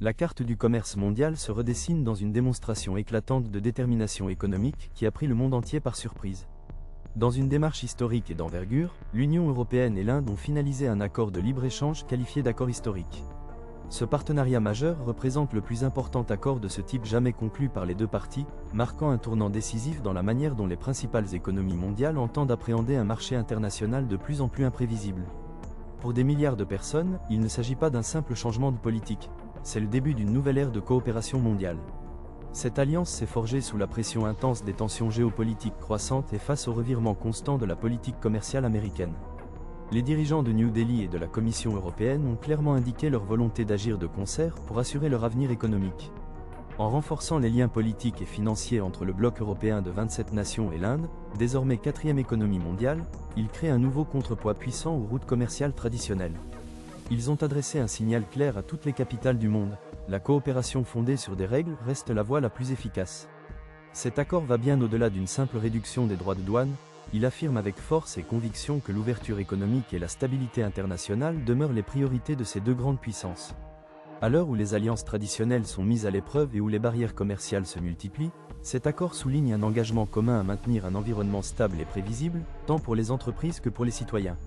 La carte du commerce mondial se redessine dans une démonstration éclatante de détermination économique qui a pris le monde entier par surprise. Dans une démarche historique et d'envergure, l'Union européenne et l'Inde ont finalisé un accord de libre-échange qualifié d'accord historique. Ce partenariat majeur représente le plus important accord de ce type jamais conclu par les deux parties, marquant un tournant décisif dans la manière dont les principales économies mondiales entendent appréhender un marché international de plus en plus imprévisible. Pour des milliards de personnes, il ne s'agit pas d'un simple changement de politique, c'est le début d'une nouvelle ère de coopération mondiale. Cette alliance s'est forgée sous la pression intense des tensions géopolitiques croissantes et face au revirement constant de la politique commerciale américaine. Les dirigeants de New Delhi et de la Commission européenne ont clairement indiqué leur volonté d'agir de concert pour assurer leur avenir économique. En renforçant les liens politiques et financiers entre le bloc européen de 27 nations et l'Inde, désormais quatrième économie mondiale, ils créent un nouveau contrepoids puissant aux routes commerciales traditionnelles. Ils ont adressé un signal clair à toutes les capitales du monde: la coopération fondée sur des règles reste la voie la plus efficace. Cet accord va bien au-delà d'une simple réduction des droits de douane. Il affirme avec force et conviction que l'ouverture économique et la stabilité internationale demeurent les priorités de ces deux grandes puissances. À l'heure où les alliances traditionnelles sont mises à l'épreuve et où les barrières commerciales se multiplient, cet accord souligne un engagement commun à maintenir un environnement stable et prévisible, tant pour les entreprises que pour les citoyens.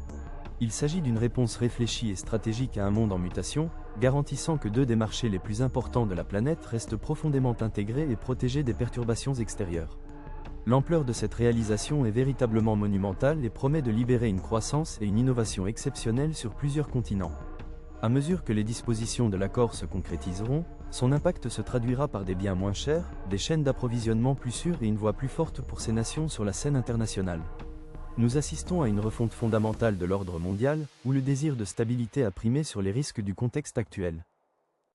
Il s'agit d'une réponse réfléchie et stratégique à un monde en mutation, garantissant que deux des marchés les plus importants de la planète restent profondément intégrés et protégés des perturbations extérieures. L'ampleur de cette réalisation est véritablement monumentale et promet de libérer une croissance et une innovation exceptionnelles sur plusieurs continents. À mesure que les dispositions de l'accord se concrétiseront, son impact se traduira par des biens moins chers, des chaînes d'approvisionnement plus sûres et une voix plus forte pour ces nations sur la scène internationale. Nous assistons à une refonte fondamentale de l'ordre mondial, où le désir de stabilité a primé sur les risques du contexte actuel.